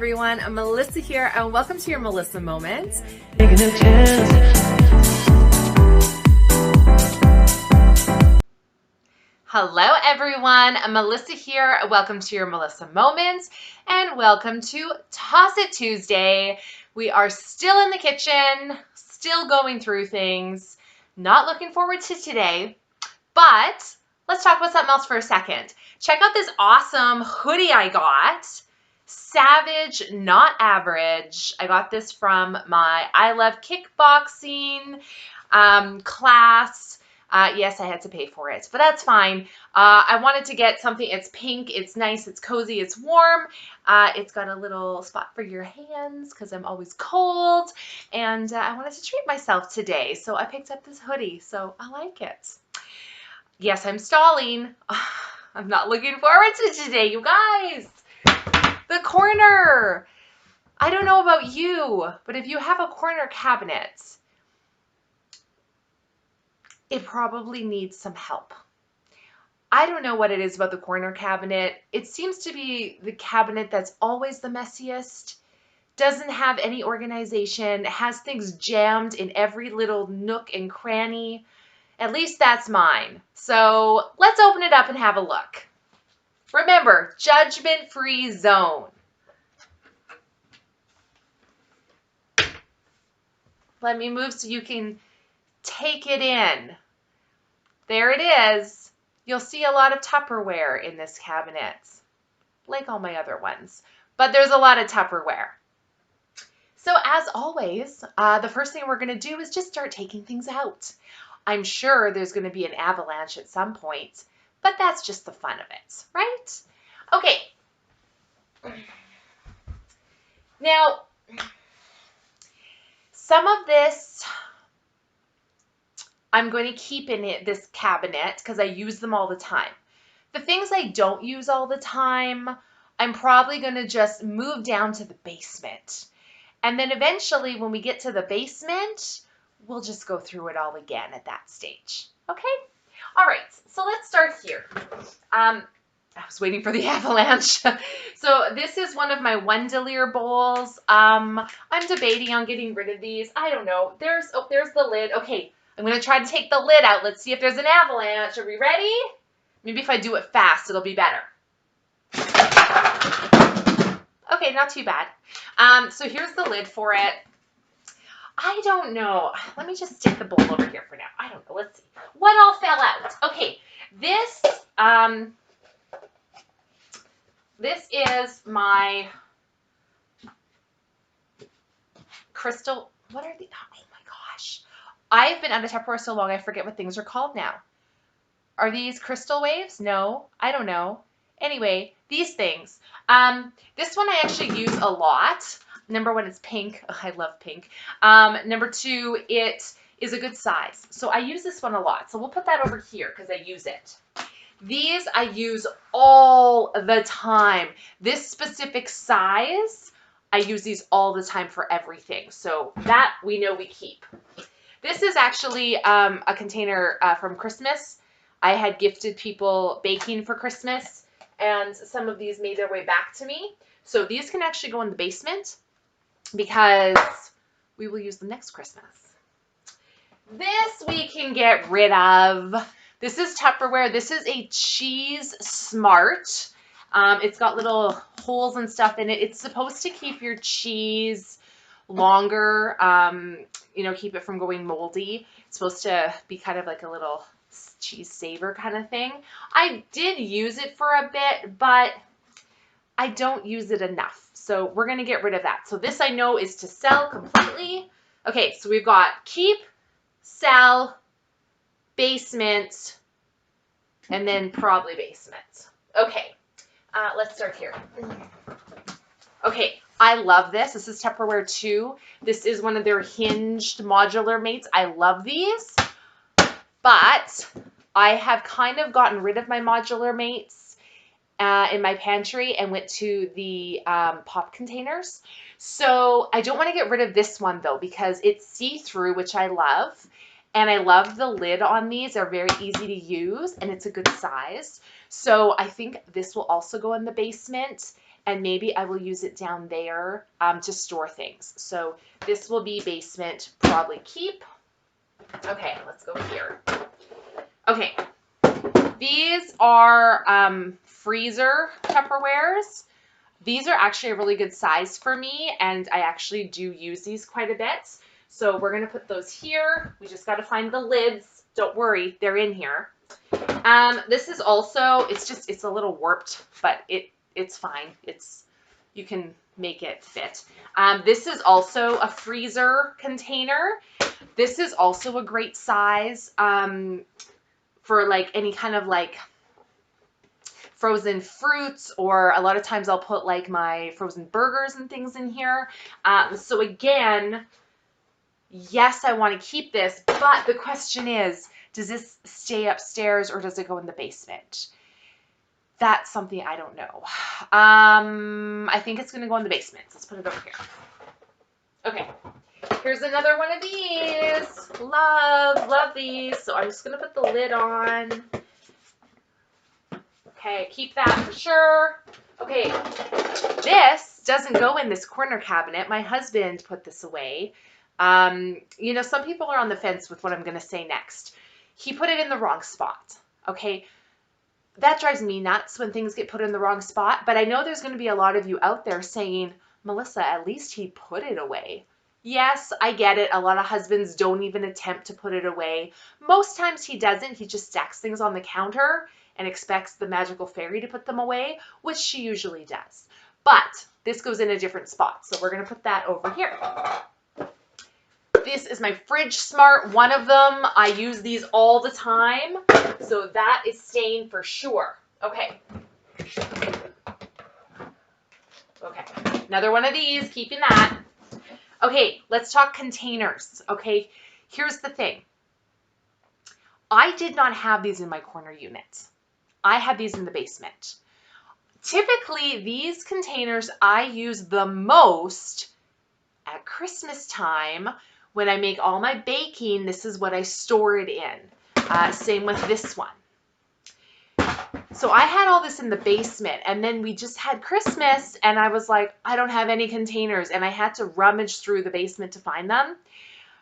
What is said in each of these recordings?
everyone, I'm Melissa here and welcome to your Melissa Moment. Hello everyone, I'm Melissa here. Welcome to your Melissa Moment and welcome to Toss It Tuesday. We are still in the kitchen, still going through things, not looking forward to today, but let's talk about something else for a second. Check out this awesome hoodie I got. Savage, not average. I got this from my I Love Kickboxing class. Yes, I had to pay for it, but that's fine. I wanted to get something, it's pink, it's nice, it's cozy, it's warm. It's got a little spot for your hands because I'm always cold. And I wanted to treat myself today, so I picked up this hoodie, so I like it. Yes, I'm stalling. I'm not looking forward to today, you guys. The corner. I don't know about you, but if you have a corner cabinet, it probably needs some help. I don't know what it is about the corner cabinet. It seems to be the cabinet that's always the messiest, doesn't have any organization, has things jammed in every little nook and cranny. At least that's mine. So let's open it up and have a look. Remember, judgment-free zone. Let me move so you can take it in. There it is. You'll see a lot of Tupperware in this cabinet, like all my other ones, but there's a lot of Tupperware. So as always, the first thing we're going to do is just start taking things out. I'm sure there's going to be an avalanche at some point, but that's just the fun of it, right? Okay. Now, some of this I'm going to keep in this cabinet because I use them all the time. The things I don't use all the time, I'm probably going to just move down to the basement. And then eventually when we get to the basement, we'll just go through it all again at that stage. Okay? All right, so let's start here. I was waiting for the avalanche. So this is one of my Wondelier bowls. I'm debating on getting rid of these. I don't know. There's the lid. Okay, I'm going to try to take the lid out. Let's see if there's an avalanche. Are we ready? Maybe if I do it fast, it'll be better. Okay, not too bad. So here's the lid for it. I don't know. Let me just stick the bowl over here for now. I don't know. Let's see. What all fell out? Okay, this is my crystal. What are the? Oh my gosh! I've been out of Tupperware so long I forget what things are called now. Are these crystal waves? No, I don't know. Anyway, these things. This one I actually use a lot. Number one, it's pink. Oh, I love pink. Number two, it is a good size. So I use this one a lot. So we'll put that over here because I use it. These I use all the time. This specific size, I use these all the time for everything. So that we know we keep. This is actually a container from Christmas. I had gifted people baking for Christmas, and some of these made their way back to me. So these can actually go in the basement because we will use them next Christmas. This we can get rid of. This is Tupperware. This is a Cheese Smart. It's got little holes and stuff in it. It's supposed to keep your cheese longer, you know, keep it from going moldy. It's supposed to be kind of like a little cheese saver kind of thing. I did use it for a bit, but I don't use it enough. So we're going to get rid of that. So this I know is to sell completely. Okay, so we've got keep, sell, basement, and then probably basement. Okay, let's start here. Okay, I love this. This is Tupperware 2. This is one of their hinged modular mates. I love these, but I have kind of gotten rid of my modular mates in my pantry and went to the pop containers. So I don't want to get rid of this one though because it's see-through, which I love. And I love the lid on these. They're very easy to use and it's a good size. So I think this will also go in the basement. and maybe I will use it down there to store things. So this will be basement, probably keep. Okay, let's go here. Okay, these are freezer Tupperwares. These are actually a really good size for me, and I actually do use these quite a bit. So we're going to put those here. We just got to find the lids. Don't worry, they're in here. This is also, it's a little warped, but it's fine. You can make it fit. This is also a freezer container. This is also a great size for like any kind of like frozen fruits, or a lot of times I'll put like my frozen burgers and things in here. So again, yes, I want to keep this, but the question is, does this stay upstairs or does it go in the basement? That's something I don't know. I think it's going to go in the basement. Let's put it over here. Okay. Here's another one of these. Love these. So I'm just going to put the lid on. Okay, keep that for sure. Okay, this doesn't go in this corner cabinet. My husband put this away. You know, some people are on the fence with what I'm going to say next. He put it in the wrong spot. Okay, that drives me nuts when things get put in the wrong spot. But I know there's going to be a lot of you out there saying, Melissa, at least he put it away. Yes, I get it. A lot of husbands don't even attempt to put it away. Most times he doesn't. He just stacks things on the counter and expects the magical fairy to put them away, which she usually does. But this goes in a different spot. So we're going to put that over here. This is my Fridge Smart, one of them. I use these all the time. So that is staying for sure. Okay. Okay. Another one of these, keeping that. Okay, let's talk containers. Okay, here's the thing. I did not have these in my corner unit. I had these in the basement. Typically, these containers I use the most at Christmas time when I make all my baking. This is what I store it in. Same with this one. So I had all this in the basement, and then we just had Christmas, and I was like, I don't have any containers, and I had to rummage through the basement to find them.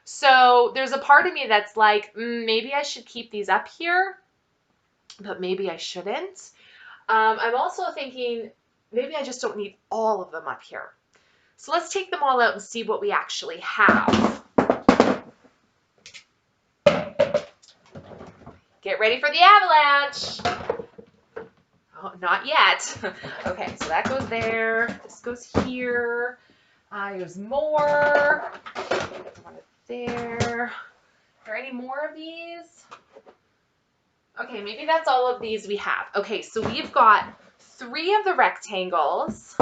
So there's a part of me that's like, maybe I should keep these up here, but maybe I shouldn't. I'm also thinking maybe I just don't need all of them up here. So let's take them all out and see what we actually have. Get ready for the avalanche. Oh, not yet. Okay, so that goes there. This goes here. There's more. One there. Are there any more of these? Okay, maybe that's all of these we have. Okay, so we've got 3 of the rectangles,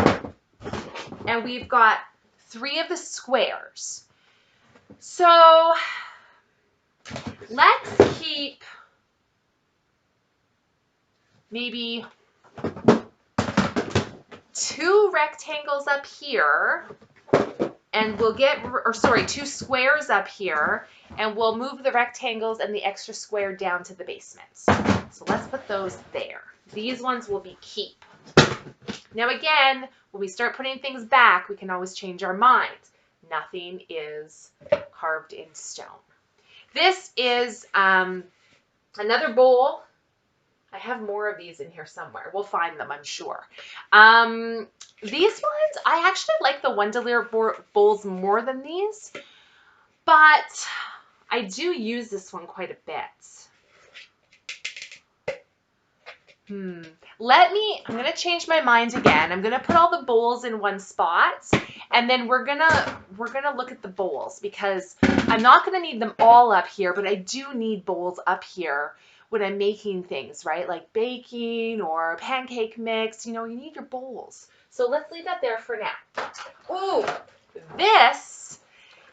and we've got 3 of the squares. So let's keep maybe 2 rectangles up here, and we'll get, or sorry, 2 squares up here, and we'll move the rectangles and the extra square down to the basement. So let's put those there. These ones will be keep. Now again, when we start putting things back, we can always change our mind. Nothing is carved in stone. This is another bowl. I have more of these in here somewhere. We'll find them, I'm sure. These ones, I actually like the Wondelier bowls more than these, but I do use this one quite a bit. I'm going to change my mind again. I'm going to put all the bowls in one spot, and then we're going to look at the bowls, because I'm not going to need them all up here, but I do need bowls up here when I'm making things, right? Like baking or pancake mix, you know, you need your bowls. So let's leave that there for now. Oh, this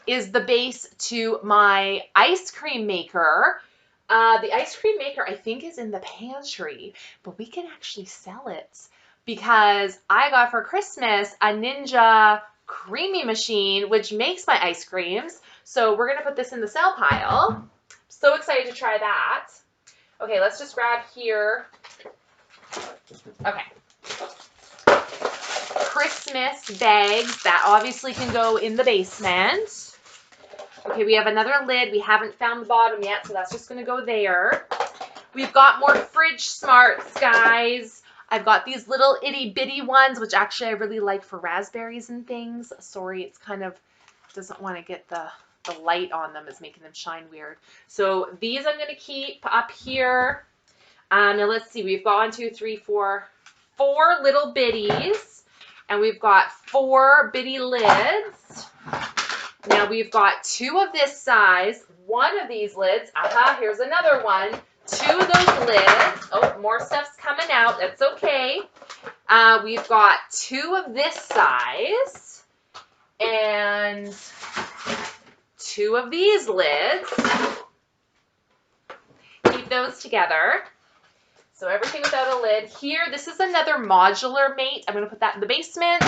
is the base to my ice cream maker. The ice cream maker, I think, is in the pantry, but we can actually sell it because I got for Christmas a Ninja creamy machine, which makes my ice creams. So we're going to put this in the sell pile. So excited to try that. Okay, let's just grab here. Okay. Christmas bags. That obviously can go in the basement. Okay, we have another lid. We haven't found the bottom yet, so that's just going to go there. We've got more fridge smarts, guys. I've got these little itty bitty ones, which actually I really like for raspberries and things. Sorry, it's kind of doesn't want to get the light on them. Is making them shine weird. So these I'm going to keep up here. Now let's see. We've got 1, 2, 3, 4 little bitties. And we've got 4 bitty lids. Now we've got 2 of this size. 1 of these lids. Aha, here's another one. 2 of those lids. Oh, more stuff's coming out. That's okay. We've got 2 of this size. And 2 of these lids. Keep those together. So everything without a lid. Here, this is another modular mate. I'm going to put that in the basement.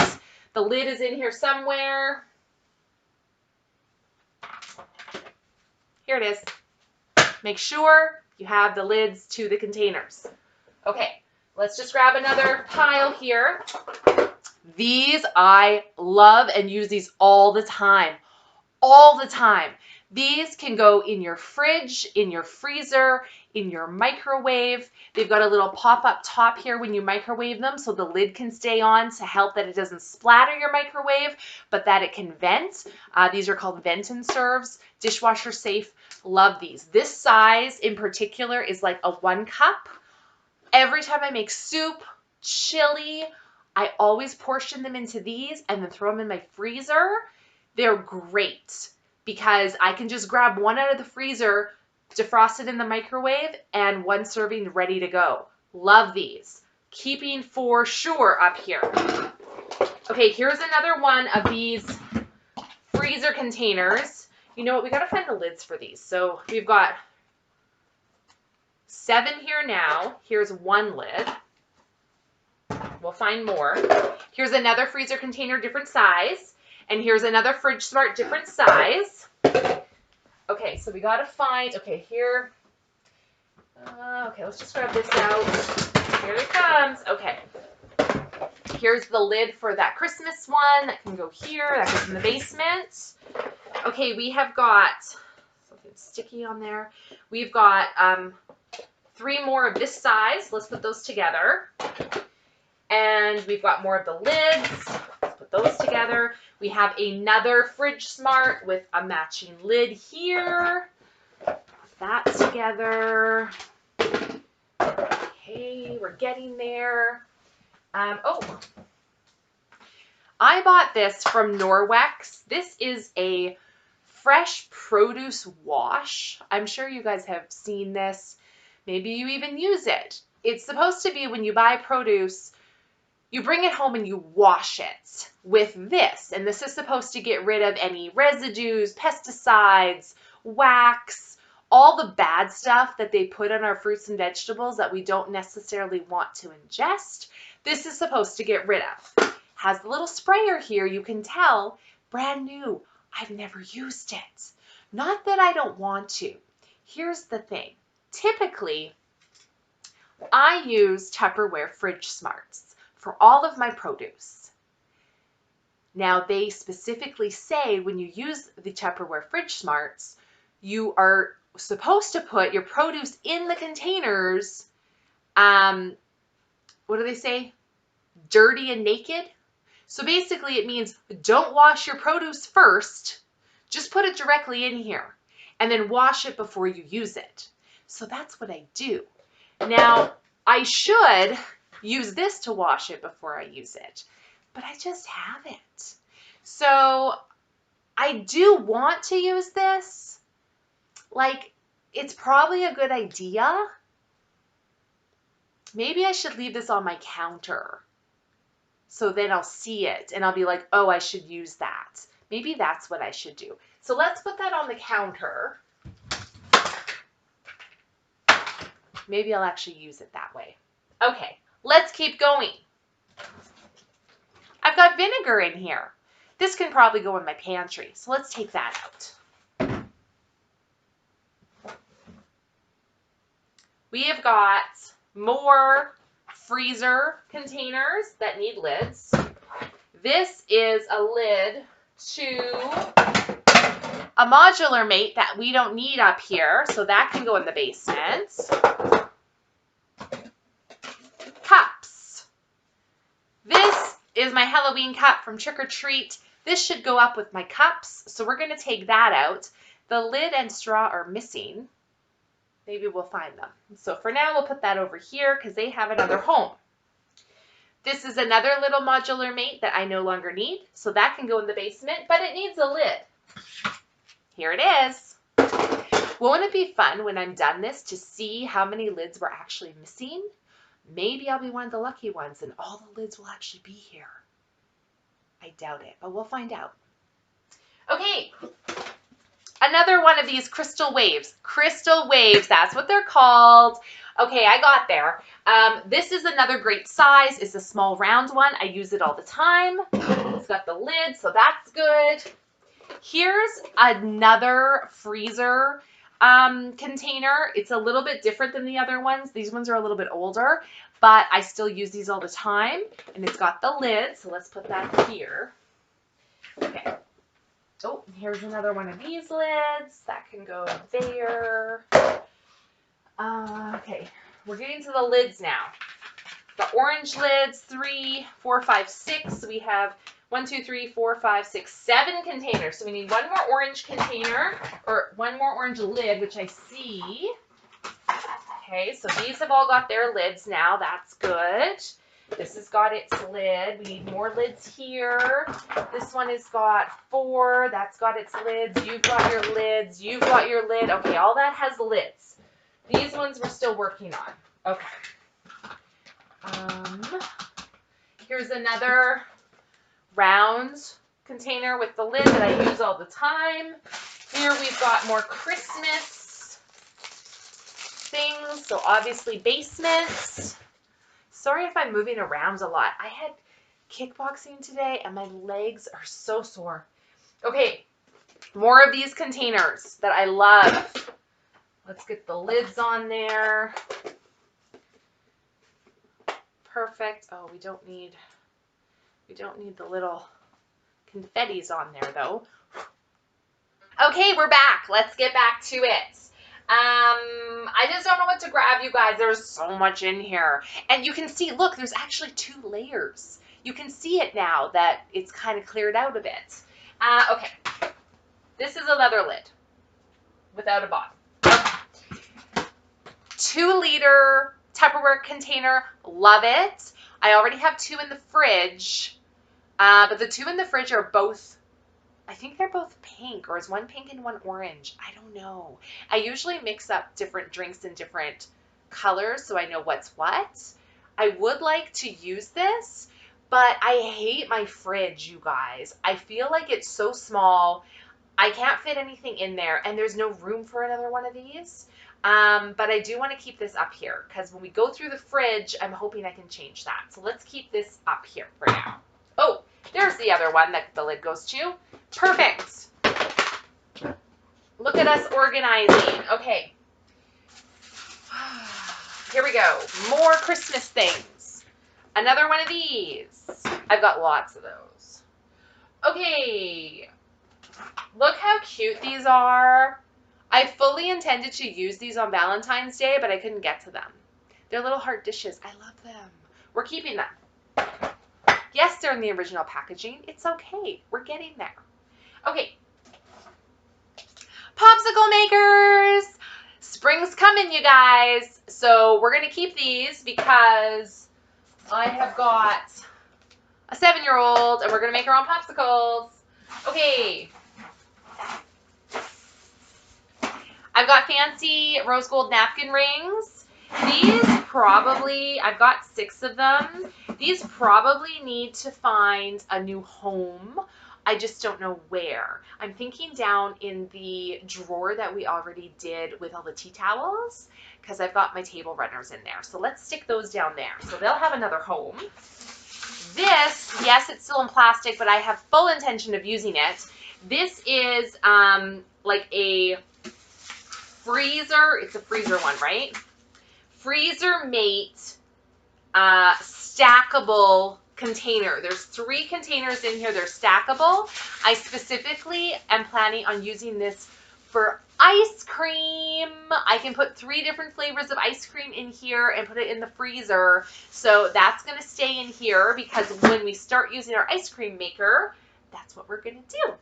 The lid is in here somewhere. Here it is. Make sure you have the lids to the containers. Okay, let's just grab another pile here. These I love and use these all the time. All the time. These can go in your fridge, in your freezer, in your microwave. They've got a little pop-up top here when you microwave them so the lid can stay on to help that it doesn't splatter your microwave, but that it can vent. These are called vent and serves. Dishwasher safe. Love these. This size in particular is like a 1 cup. Every time I make soup, chili, I always portion them into these and then throw them in my freezer. They're great because I can just grab one out of the freezer, defrost it in the microwave, and 1 serving ready to go. Love these. Keeping for sure up here. Okay, here's another one of these freezer containers. You know what? We got to find the lids for these. So we've got 7 here now. Here's 1 lid. We'll find more. Here's another freezer container, different size. And here's another Fridge Smart, different size. Okay, so we got to find, okay, here. Okay, let's just grab this out. Here it comes. Okay. Here's the lid for that Christmas one. That can go here. That goes in the basement. Okay, we have got something sticky on there. We've got 3 more of this size. Let's put those together. And we've got more of the lids. Let's put those together. We have another Fridge Smart with a matching lid here. Put that together. Okay, we're getting there. Oh, I bought this from Norwex. This is a fresh produce wash. I'm sure you guys have seen this. Maybe you even use it. It's supposed to be when you buy produce, you bring it home and you wash it with this. And this is supposed to get rid of any residues, pesticides, wax, all the bad stuff that they put on our fruits and vegetables that we don't necessarily want to ingest. This is supposed to get rid of. Has the little sprayer here, you can tell, brand new. I've never used it. Not that I don't want to. Here's the thing. Typically, I use Tupperware Fridge Smarts for all of my produce. Now, they specifically say when you use the Tupperware Fridge Smarts, you are supposed to put your produce in the containers, what do they say? Dirty and naked. So basically it means don't wash your produce first, just put it directly in here and then wash it before you use it. So that's what I do. Now, I should use this to wash it before I use it, but I just haven't. So I do want to use this. Like, it's probably a good idea. Maybe I should leave this on my counter. So then I'll see it and I'll be like, oh, I should use that. Maybe that's what I should do. So let's put that on the counter. Maybe I'll actually use it that way. Okay, let's keep going. I've got vinegar in here. This can probably go in my pantry. So let's take that out. We have got more freezer containers that need lids. This is a lid to a modular mate that we don't need up here, so that can go in the basement. Cups. This is my Halloween cup from Trick or Treat. This should go up with my cups, so we're going to take that out. The lid and straw are missing. Maybe we'll find them. So for now, we'll put that over here because they have another home. This is another little modular mate that I no longer need, so that can go in the basement, but it needs a lid. Here it is. Won't it be fun when I'm done this to see how many lids we're actually missing? Maybe I'll be one of the lucky ones and all the lids will actually be here. I doubt it, but we'll find out. Okay, another one of these crystal waves. Crystal waves, that's what they're called. Okay, I got there. This is another great size. It's a small round one. I use it all the time. It's got the lid, so that's good. Here's another freezer container. It's a little bit different than the other ones. These ones are a little bit older, but I still use these all the time. And it's got the lid, so let's put that here. Okay. Oh, here's another one of these lids. That can go there. Okay, we're getting to the lids now. The orange lids, 3, 4, 5, 6. We have 1, 2, 3, 4, 5, 6, 7 containers. So we need one more orange container, or one more orange lid, which I see. Okay, so these have all got their lids now. That's good. This has got its lid. We need more lids here. This one has got 4. That's got its lids. You've got your lids. You've got your lid. Okay, all that has lids. These ones we're still working on. Okay. Here's another round container with the lid that I use all the time. Here we've got more Christmas things, so obviously basements. Sorry if I'm moving around a lot. I had kickboxing today and my legs are so sore. Okay, more of these containers that I love. Let's get the lids on there. Perfect. Oh, we don't need the little confettis on there though. Okay, we're back. Let's get back to it. I just don't know what to grab, you guys. There's so much in here. And you can see, look, there's actually 2 layers. You can see it now that it's kind of cleared out a bit. Okay, this is another lid without a bottom. 2-liter Tupperware container, love it. I already have 2 in the fridge, but the 2 in the fridge are both, I think they're both pink, or is one pink and one orange? I don't know. I usually mix up different drinks in different colors so I know what's what. I would like to use this, but I hate my fridge, you guys. I feel like it's so small. I can't fit anything in there, and there's no room for another one of these. But I do want to keep this up here because when we go through the fridge, I'm hoping I can change that. So let's keep this up here for now. Oh, there's the other one that the lid goes to. Perfect. Look at us organizing. Okay. Here we go. More Christmas things. Another one of these. I've got lots of those. Okay. Look how cute these are. I fully intended to use these on Valentine's Day, but I couldn't get to them. They're little heart dishes. I love them. We're keeping them. Yes, they're in the original packaging. It's okay. We're getting there. Okay. Popsicle makers. Spring's coming, you guys. So we're going to keep these because I have got a 7-year-old and we're going to make our own popsicles. Okay. I've got fancy rose gold napkin rings. These probably, I've got 6 of them. These probably need to find a new home. I just don't know where. I'm thinking down in the drawer that we already did with all the tea towels because I've got my table runners in there. So let's stick those down there. So they'll have another home. This, yes, it's still in plastic, but I have full intention of using it. This is like a freezer. It's a freezer one, right? Freezer mate stackable container. There's 3 containers in here. They're stackable. I specifically am planning on using this for ice cream. I can put 3 different flavors of ice cream in here and put it in the freezer. So that's going to stay in here because when we start using our ice cream maker, that's what we're going to do.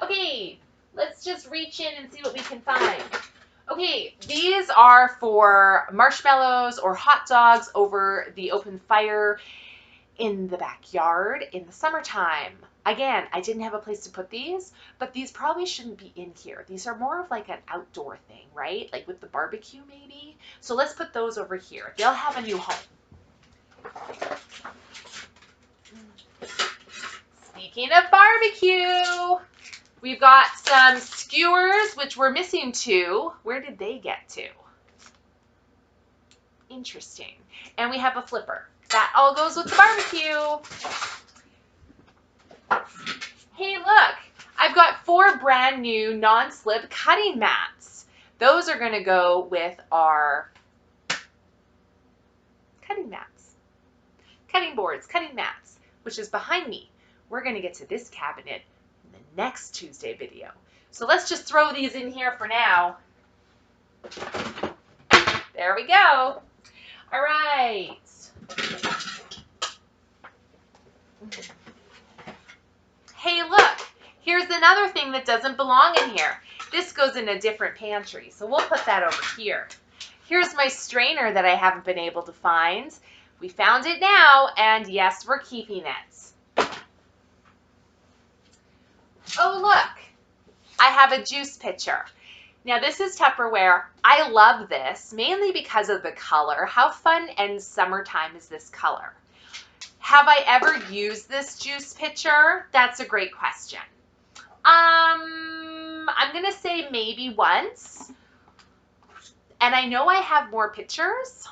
Okay, let's just reach in and see what we can find. Okay, these are for marshmallows or hot dogs over the open fire in the backyard in the summertime. Again, I didn't have a place to put these, but these probably shouldn't be in here. These are more of like an outdoor thing, right? Like with the barbecue maybe. So let's put those over here. They'll have a new home. Speaking of barbecue, we've got some skewers, which we're missing 2. Where did they get to? Interesting. And we have a flipper. That all goes with the barbecue. Hey, look. I've got 4 brand new non-slip cutting mats. Those are going to go with our cutting mats. Cutting boards, cutting mats, which is behind me. We're going to get to this cabinet in the next Tuesday video. So let's just throw these in here for now. There we go. All right. Hey, look. Here's another thing that doesn't belong in here. This goes in a different pantry, so we'll put that over here. Here's my strainer that I haven't been able to find. We found it now, and yes, we're keeping it. Oh, look. I have a juice pitcher. Now, this is Tupperware. I love this, mainly because of the color. How fun and summertime is this color? Have I ever used this juice pitcher? That's a great question. I'm going to say maybe once. And I know I have more pitchers.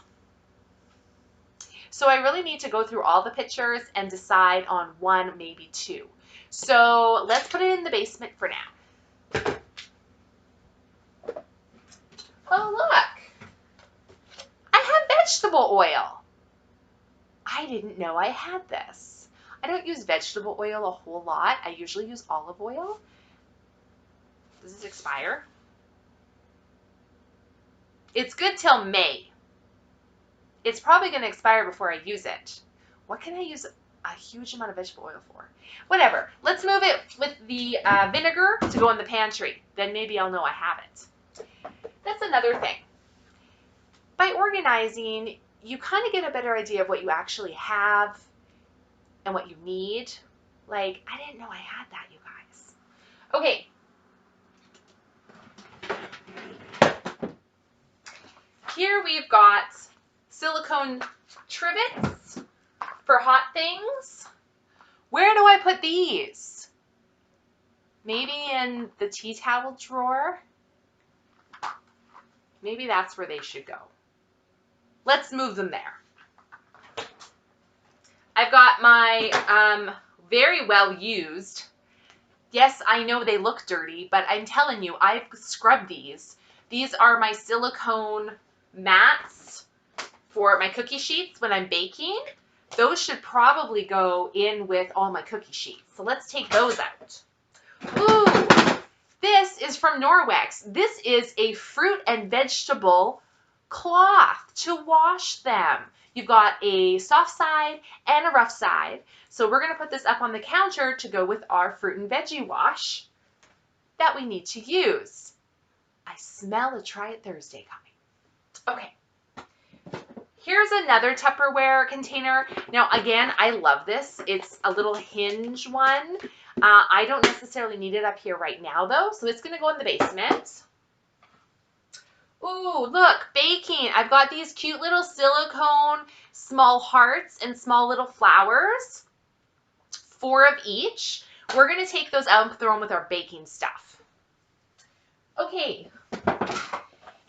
So I really need to go through all the pitchers and decide on 1, maybe 2. So let's put it in the basement for now. Oh, look. I have vegetable oil. I didn't know I had this. I don't use vegetable oil a whole lot. I usually use olive oil. Does this expire? It's good till May. It's probably going to expire before I use it. What can I use a huge amount of vegetable oil for? Whatever. Let's move it with the vinegar to go in the pantry. Then maybe I'll know I have it. That's another thing. By organizing, you kind of get a better idea of what you actually have and what you need. Like, I didn't know I had that, you guys. Okay. Here we've got silicone trivets for hot things. Where do I put these? Maybe in the tea towel drawer? Maybe that's where they should go. Let's move them there. I've got my very well used. Yes, I know they look dirty, but I'm telling you, I've scrubbed these. These are my silicone mats for my cookie sheets when I'm baking. Those should probably go in with all my cookie sheets. So let's take those out. Ooh, this is from Norwex. This is a fruit and vegetable cloth to wash them. You've got a soft side and a rough side. So we're going to put this up on the counter to go with our fruit and veggie wash that we need to use. I smell a Try It Thursday coming. Okay. Here's another Tupperware container. Now, again, I love this. It's a little hinge one. I don't necessarily need it up here right now, though, so it's going to go in the basement. Ooh, look, baking. I've got these cute little silicone small hearts and small little flowers. 4 of each. We're going to take those out and throw them with our baking stuff. Okay.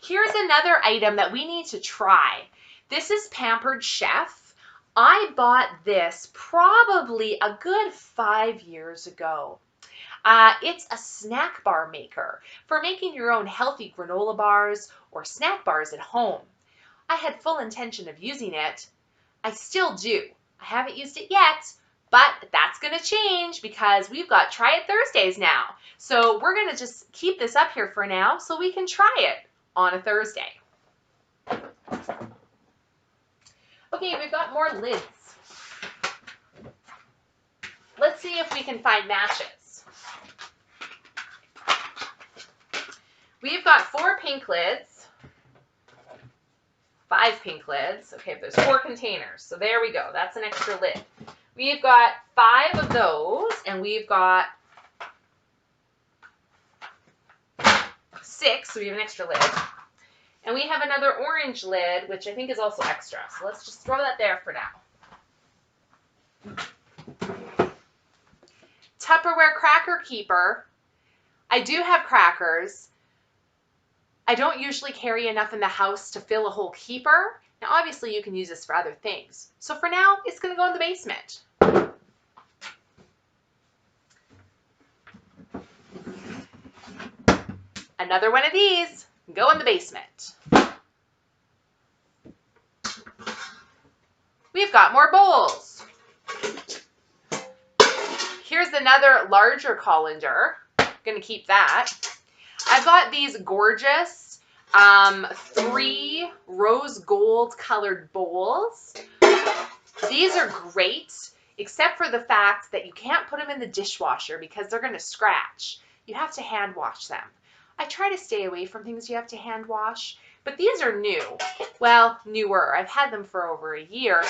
Here's another item that we need to try. This is Pampered Chef. I bought this probably a good 5 years ago. It's a snack bar maker for making your own healthy granola bars or snack bars at home. I had full intention of using it. I still do. I haven't used it yet, but that's going to change because we've got Try It Thursdays now. So we're going to just keep this up here for now so we can try it on a Thursday. Okay, we've got more lids. Let's see if we can find matches. We've got 4 pink lids, 5 pink lids. Okay, there's 4 containers. So there we go. That's an extra lid. We've got 5 of those, and we've got 6, so we have an extra lid. And we have another orange lid, which I think is also extra. So let's just throw that there for now. Tupperware cracker keeper. I do have crackers. I don't usually carry enough in the house to fill a whole keeper. Now, obviously, you can use this for other things. So for now, it's going to go in the basement. Another one of these, go in the basement. We've got more bowls. Here's another larger colander. Going to keep that. I've got these gorgeous 3 rose gold colored bowls. These are great, except for the fact that you can't put them in the dishwasher because they're going to scratch. You have to hand wash them. I try to stay away from things you have to hand wash, but these are new. Well, newer. I've had them for over a year,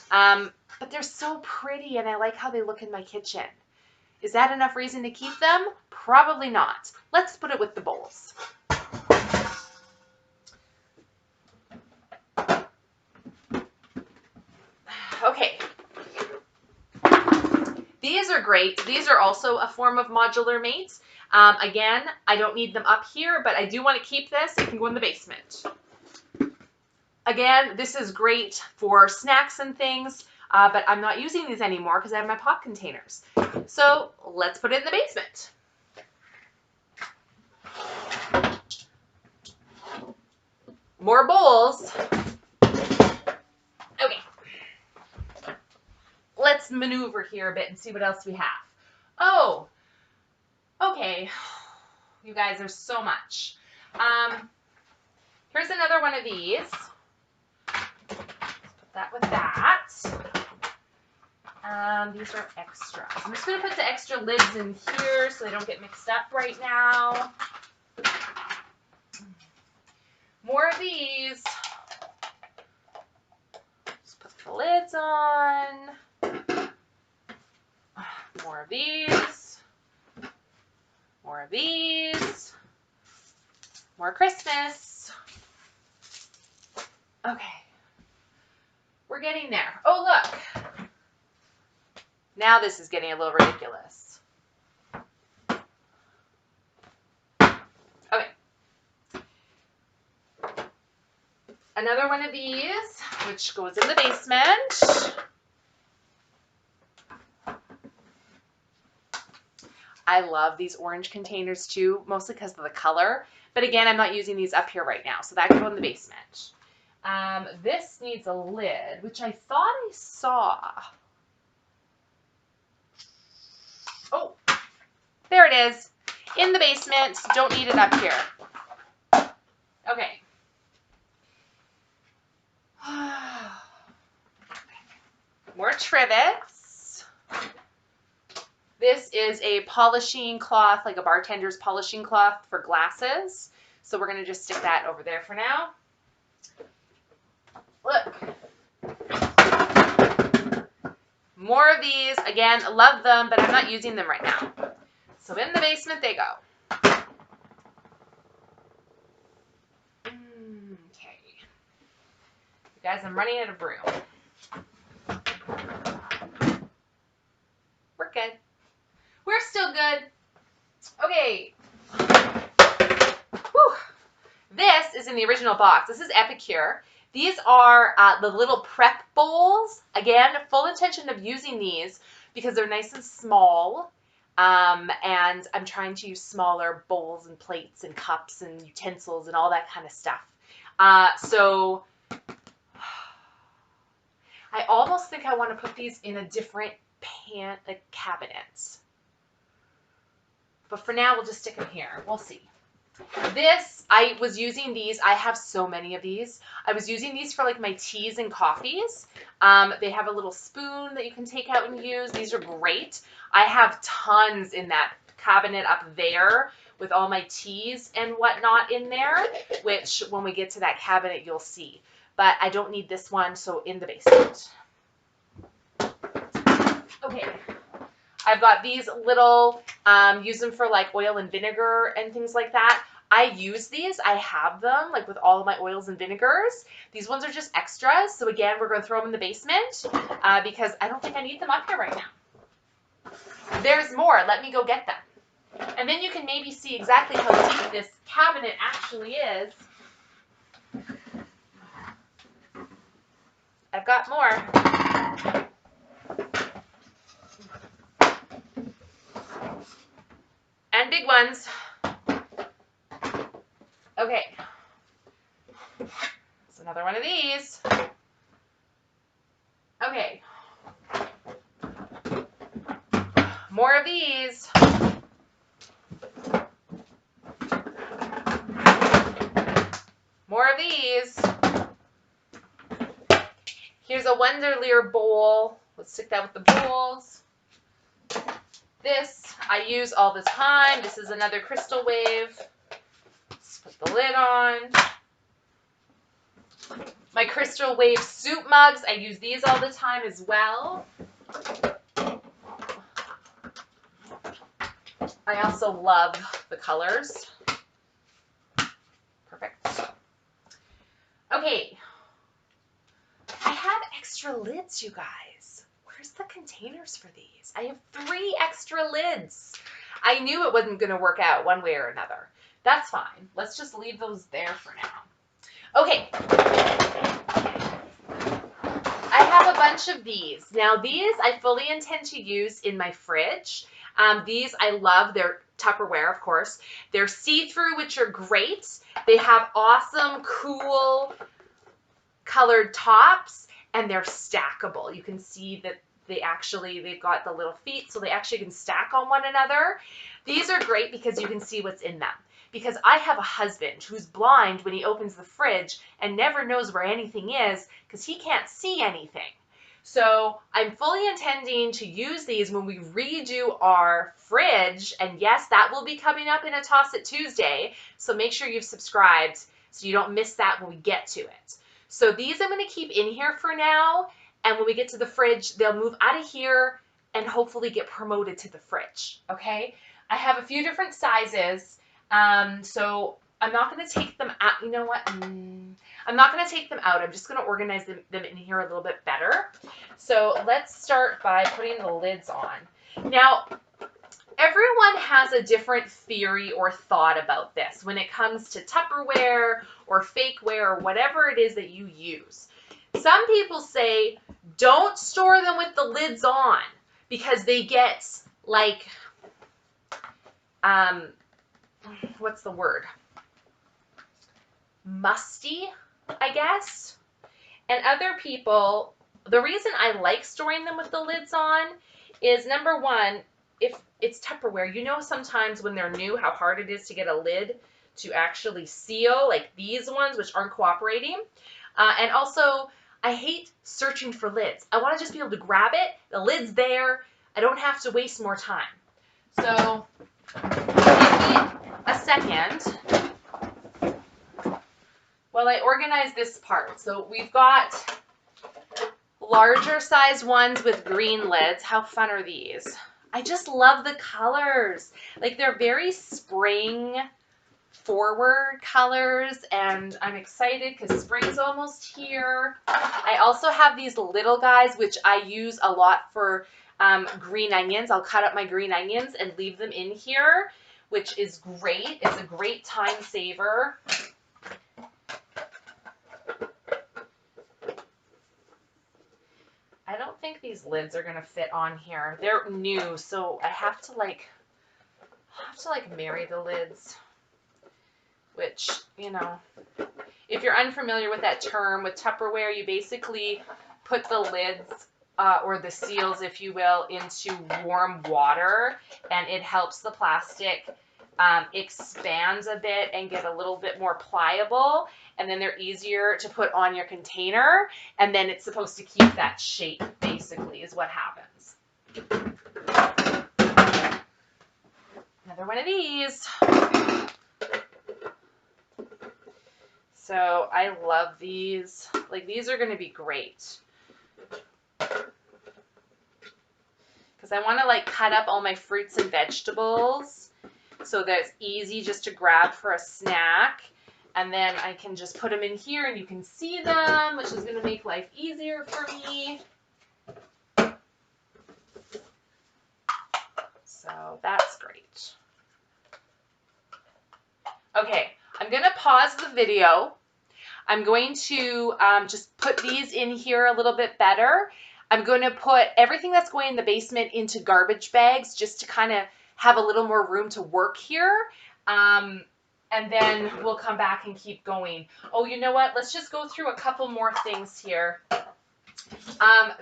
but they're so pretty and I like how they look in my kitchen. Is that enough reason to keep them? Probably not. Let's put it with the bowls. Okay. These are great. These are also a form of modular mates. Again, I don't need them up here, but I do want to keep this. It can go in the basement. Again, this is great for snacks and things, but I'm not using these anymore because I have my pop containers. So let's put it in the basement. More bowls. Okay. Let's maneuver here a bit and see what else we have. Oh, okay. You guys, there's so much. Here's another one of these. Put that with that. These are extra. I'm just going to put the extra lids in here so they don't get mixed up right now. More of these. Just put the lids on. More of these. More of these. More Christmas. Okay. We're getting there. Oh, look. Now this is getting a little ridiculous. Okay. Another one of these, which goes in the basement. I love these orange containers too, mostly because of the color. But again, I'm not using these up here right now, so that can go in the basement. This needs a lid, which I thought I saw. Oh, there it is. In the basement. Don't need it up here. Okay. More trivets. This is a polishing cloth, like a bartender's polishing cloth for glasses. So we're going to just stick that over there for now. Look. More of these. Again, love them, but I'm not using them right now. So in the basement they go. Okay. You guys, I'm running out of room. We're good. We're still good. Okay. Whew. This is in the original box. This is Epicure. These are the little prep bowls. Again, full intention of using these because they're nice and small. And I'm trying to use smaller bowls and plates and cups and utensils and all that kind of stuff. So I almost almost think I want to put these in a different cabinet. But for now, we'll just stick them here. We'll see. This, I was using these. I have so many of these. I was using these for like my teas and coffees. They have a little spoon that you can take out and use. These are great. I have tons in that cabinet up there with all my teas and whatnot in there, which when we get to that cabinet, you'll see. But I don't need this one, so in the basement. Okay. I've got these little, use them for like oil and vinegar and things like that. I use these. I have them like with all of my oils and vinegars. These ones are just extras. So again, we're going to throw them in the basement because I don't think I need them up here right now. There's more. Let me go get them. And then you can maybe see exactly how deep this cabinet actually is. I've got more. And big ones. Okay. It's another one of these. Okay. More of these. More of these. Here's a Wonderlier bowl. Let's stick that with the bowls. This I use all the time. This is another crystal wave. Let's put the lid on. My crystal wave soup mugs, I use these all the time as well. I also love the colors. Perfect. Okay. I have extra lids, you guys. Where's the containers for these? I have 3 extra lids. I knew it wasn't going to work out one way or another. That's fine. Let's just leave those there for now. Okay. I have a bunch of these. Now these I fully intend to use in my fridge. These I love. They're Tupperware, of course. They're see-through, which are great. They have awesome, cool colored tops, and they're stackable. You can see that they've got the little feet, so they actually can stack on one another. These are great because you can see what's in them. Because I have a husband who's blind when he opens the fridge and never knows where anything is because he can't see anything. So I'm fully intending to use these when we redo our fridge. And yes, that will be coming up in a Toss It Tuesday. So make sure you've subscribed so you don't miss that when we get to it. So these I'm going to keep in here for now. And when we get to the fridge, they'll move out of here and hopefully get promoted to the fridge. Okay? I have a few different sizes. So I'm not going to take them out. You know what? I'm not going to take them out. I'm just going to organize them in here a little bit better. So let's start by putting the lids on. Now, everyone has a different theory or thought about this when it comes to Tupperware or fakeware or whatever it is that you use. Some people say, don't store them with the lids on because they get like, what's the word? Musty, I guess. And other people, the reason I like storing them with the lids on is, number one, if it's Tupperware, you know sometimes when they're new how hard it is to get a lid to actually seal, like these ones, which aren't cooperating. And also, I hate searching for lids. I want to just be able to grab it. The lid's there. I don't have to waste more time. So, give me a second while I organize this part. So we've got larger size ones with green lids. How fun are these? I just love the colors. Like they're very spring forward colors, and I'm excited because spring's almost here. I also have these little guys, which I use a lot for green onions. I'll cut up my green onions and leave them in here, which is great. It's a great time saver. I don't think these lids are gonna fit on here. They're new, so I have to like marry the lids, which, you know, if you're unfamiliar with that term, with Tupperware, you basically put the lids or the seals, if you will, into warm water, and it helps the plastic expand a bit and get a little bit more pliable, and then they're easier to put on your container, and then it's supposed to keep that shape, basically, is what happens. Another one of these. So I love these. Like, these are going to be great. Because I want to, like, cut up all my fruits and vegetables so that it's easy just to grab for a snack. And then I can just put them in here and you can see them, which is going to make life easier for me. So that's great. Okay, I'm going to pause the video. I'm going to just put these in here a little bit better. I'm going to put everything that's going in the basement into garbage bags just to kind of have a little more room to work here. And then we'll come back and keep going. Oh, you know what? Let's just go through a couple more things here.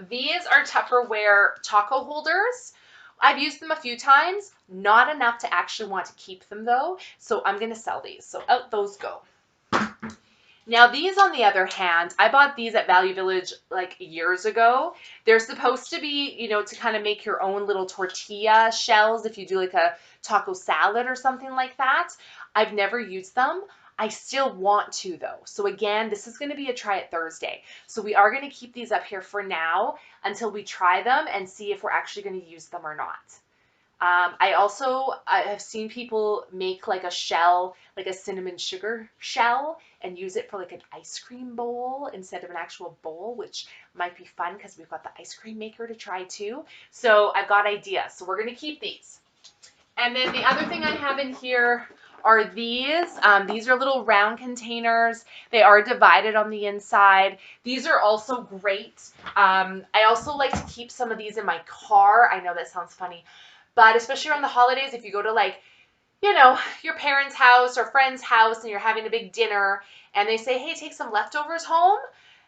These are Tupperware taco holders. I've used them a few times, not enough to actually want to keep them though. So I'm going to sell these. So out those go. Now these, on the other hand, I bought these at Value Village like years ago. They're supposed to be, you know, to kind of make your own little tortilla shells if you do like a taco salad or something like that. I've never used them. I still want to though. So again, this is going to be a try it Thursday. So we are going to keep these up here for now until we try them and see if we're actually going to use them or not. I have seen people make like a shell, like a cinnamon sugar shell, and use it for like an ice cream bowl instead of an actual bowl, which might be fun because we've got the ice cream maker to try too. So I've got ideas. So we're going to keep these. And then the other thing I have in here are these. These are little round containers. They are divided on the inside. These are also great. I also like to keep some of these in my car. I know that sounds funny. But especially around the holidays, if you go to like, you know, your parents' house or friend's house and you're having a big dinner and they say, hey, take some leftovers home,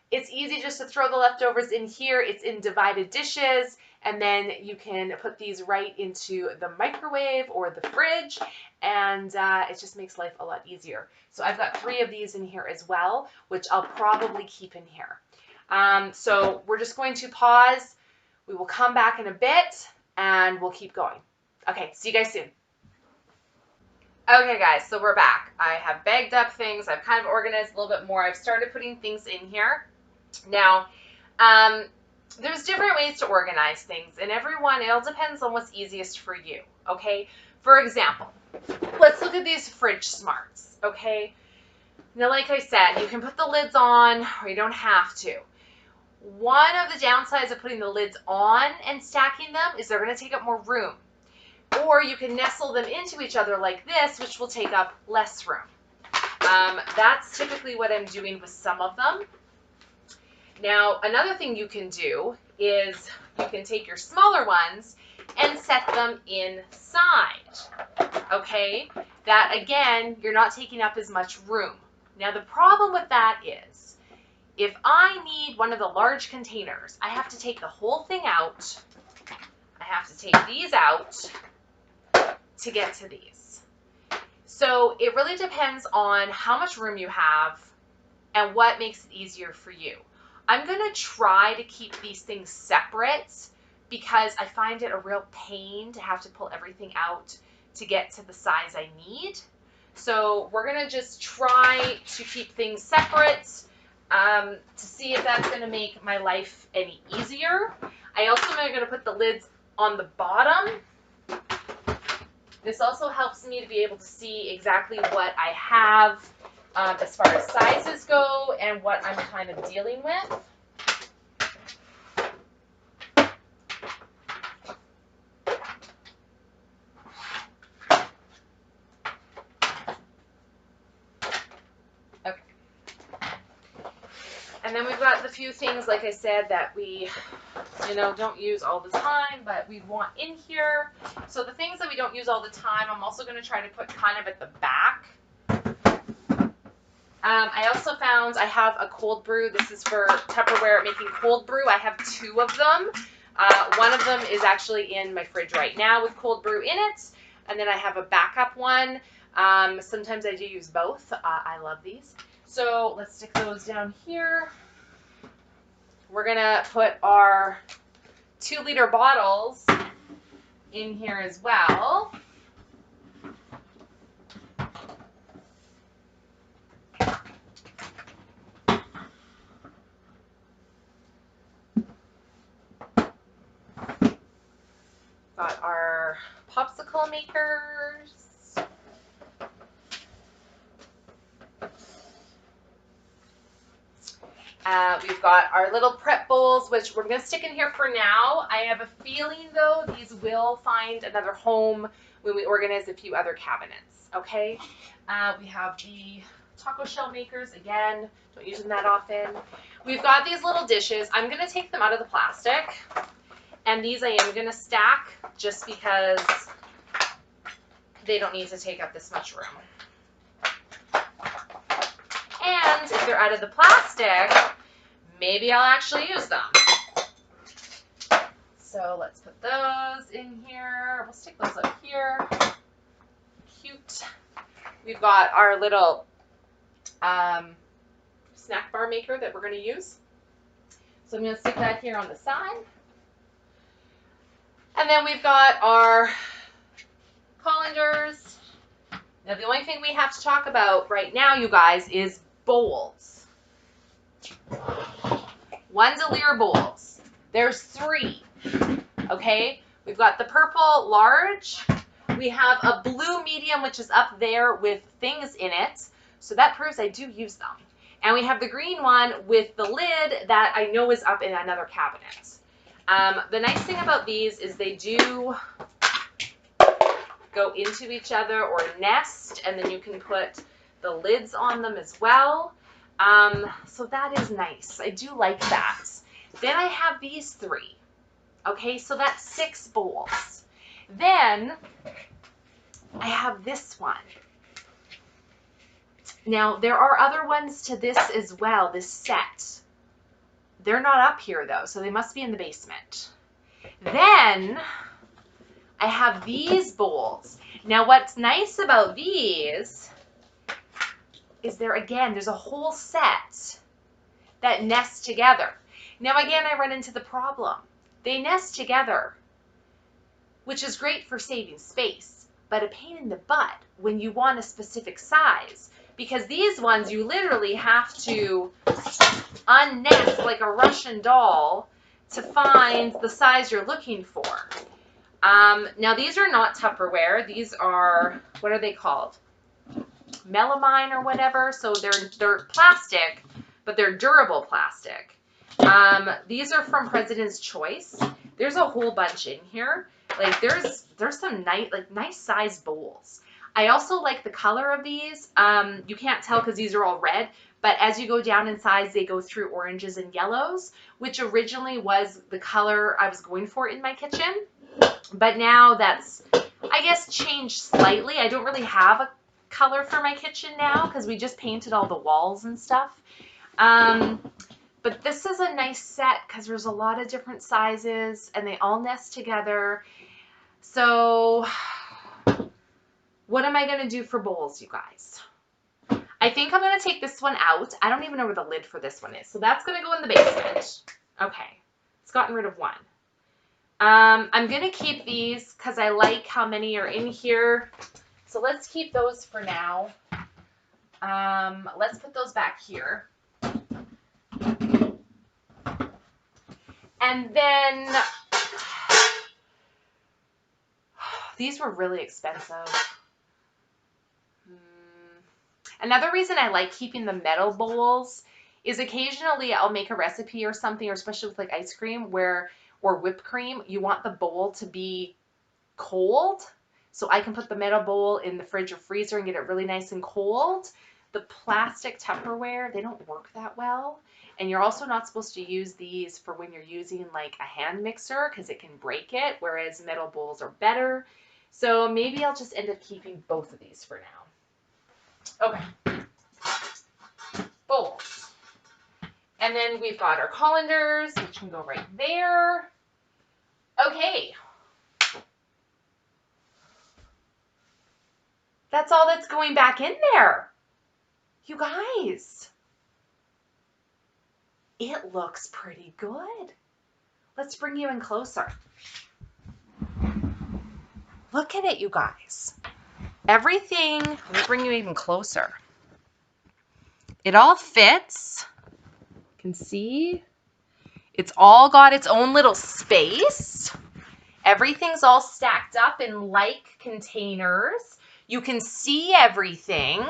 it's easy just to throw the leftovers in here. It's in divided dishes, and then you can put these right into the microwave or the fridge, and it just makes life a lot easier. So I've got 3 of these in here as well, which I'll probably keep in here. So we're just going to pause. We will come back in a bit. And we'll keep going. Okay, see you guys soon. Okay, guys, so we're back. I have bagged up things. I've kind of organized a little bit more. I've started putting things in here. Now, there's different ways to organize things, and everyone, it all depends on what's easiest for you, okay? For example, let's look at these fridge smarts, okay? Now, like I said, you can put the lids on, or you don't have to. One of the downsides of putting the lids on and stacking them is they're going to take up more room. Or you can nestle them into each other like this, which will take up less room. That's typically what I'm doing with some of them. Now, another thing you can do is you can take your smaller ones and set them inside. Okay? That, again, you're not taking up as much room. Now, the problem with that is, if I need one of the large containers, I have to take the whole thing out. I have to take these out to get to these. So it really depends on how much room you have and what makes it easier for you. I'm going to try to keep these things separate because I find it a real pain to have to pull everything out to get to the size I need. So we're going to just try to keep things separate. To see if that's going to make my life any easier. I also am going to put the lids on the bottom. This also helps me to be able to see exactly what I have as far as sizes go and what I'm kind of dealing with. And then we've got the few things, like I said, that we, you know, don't use all the time, but we want in here. So the things that we don't use all the time, I'm also going to try to put kind of at the back. I also found I have a cold brew. This is for Tupperware making cold brew. I have 2 of them. One of them is actually in my fridge right now with cold brew in it. And then I have a backup one. Sometimes I do use both. I love these. So let's stick those down here. We're going to put our 2-liter bottles in here as well. Got our popsicle makers. We've got our little prep bowls, which we're going to stick in here for now. I have a feeling, though, these will find another home when we organize a few other cabinets, okay? We have the taco shell makers. Again, don't use them that often. We've got these little dishes. I'm going to take them out of the plastic, and these I am going to stack just because they don't need to take up this much room. And if they're out of the plastic, maybe I'll actually use them. So let's put those in here. We'll stick those up here. Cute. We've got our little snack bar maker that we're going to use. So I'm going to stick that here on the side. And then we've got our colanders. Now the only thing we have to talk about right now, you guys, is bowls. 1-liter bowls. There's 3. Okay, we've got the purple large. We have a blue medium, which is up there with things in it. So that proves I do use them. And we have the green one with the lid that I know is up in another cabinet. The nice thing about these is they do go into each other or nest, and then you can put the lids on them as well. So that is nice. I do like that. Then I have these 3. Okay, so that's 6 bowls. Then I have this one. Now, there are other ones to this as well, this set. They're not up here, though, so they must be in the basement. Then I have these bowls. Now, what's nice about these is there's a whole set that nests together. Now, again, I run into the problem. They nest together, which is great for saving space, but a pain in the butt when you want a specific size, because these ones you literally have to unnest like a Russian doll to find the size you're looking for. Now, these are not Tupperware. These are, what are they called? Melamine or whatever. So they're plastic, but they're durable plastic. These are from President's Choice. There's a whole bunch in here. Like there's some nice size bowls. I also like the color of these. You can't tell because these are all red, but as you go down in size, they go through oranges and yellows, which originally was the color I was going for in my kitchen. But now that's, I guess, changed slightly. I don't really have a color for my kitchen now because we just painted all the walls and stuff. But this is a nice set because there's a lot of different sizes and they all nest together. So what am I going to do for bowls, you guys? I think I'm going to take this one out. I don't even know where the lid for this one is. So that's going to go in the basement. Okay. It's gotten rid of one. I'm going to keep these because I like how many are in here. So let's keep those for now. Let's put those back here. And then these were really expensive. Another reason I like keeping the metal bowls is occasionally I'll make a recipe or something, or especially with like ice cream or whipped cream, you want the bowl to be cold. So I can put the metal bowl in the fridge or freezer and get it really nice and cold. The plastic Tupperware, they don't work that well. And you're also not supposed to use these for when you're using like a hand mixer because it can break it, whereas metal bowls are better. So maybe I'll just end up keeping both of these for now. Okay. And then we've got our colanders, which can go right there. Okay. That's all that's going back in there. You guys, it looks pretty good. Let's bring you in closer. Look at it, you guys. Everything, let me bring you even closer. It all fits. You can see it's all got its own little space. Everything's all stacked up in like containers. You can see everything.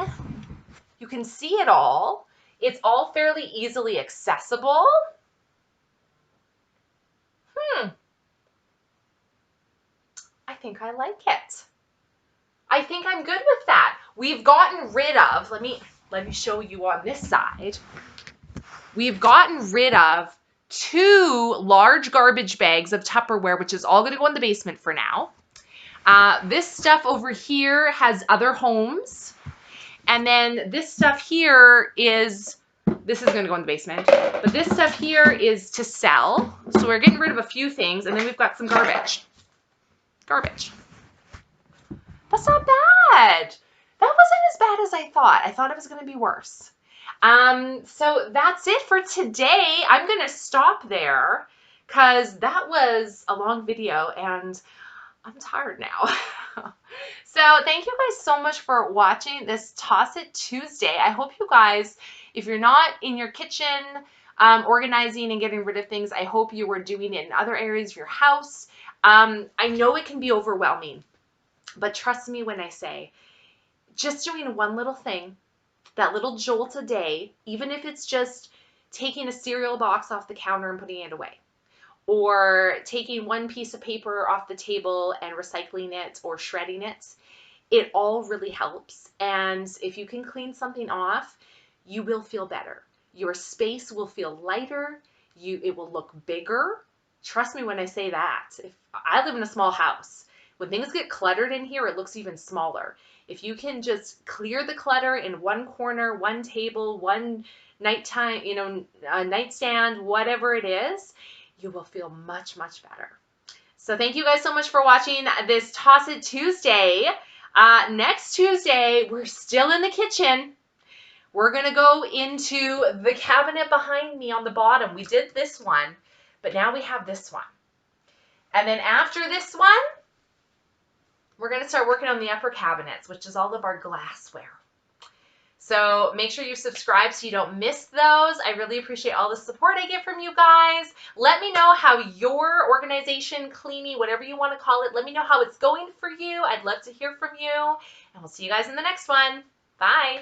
You can see it all. It's all fairly easily accessible. I think I like it. I think I'm good with that. We've gotten rid of, let me show you on this side. We've gotten rid of 2 large garbage bags of Tupperware, which is all going to go in the basement for now. This stuff over here has other homes. And then this stuff here this is going to go in the basement. But this stuff here is to sell. So we're getting rid of a few things. And then we've got some garbage. Garbage. That's not bad. That wasn't as bad as I thought. I thought it was going to be worse. So that's it for today. I'm going to stop there because that was a long video and I'm tired now. So thank you guys so much for watching this Toss It Tuesday. I hope you guys, if you're not in your kitchen organizing and getting rid of things, I hope you were doing it in other areas of your house. I know it can be overwhelming, but trust me when I say just doing one little thing, that little jolt a day, even if it's just taking a cereal box off the counter and putting it away, or taking one piece of paper off the table and recycling it or shredding it, it all really helps. And if you can clean something off, you will feel better. Your space will feel lighter. It will look bigger. Trust me when I say that. If I live in a small house, when things get cluttered in here, it looks even smaller. If you can just clear the clutter in one corner, one table, one nighttime, nightstand, whatever it is, you will feel much, much better. So thank you guys so much for watching this Toss It Tuesday. Next Tuesday, we're still in the kitchen. We're going to go into the cabinet behind me on the bottom. We did this one, but now we have this one. And then after this one, we're going to start working on the upper cabinets, which is all of our glassware. So make sure you subscribe so you don't miss those. I really appreciate all the support I get from you guys. Let me know how your organization, cleaning, whatever you want to call it, let me know how it's going for you. I'd love to hear from you. And we'll see you guys in the next one. Bye.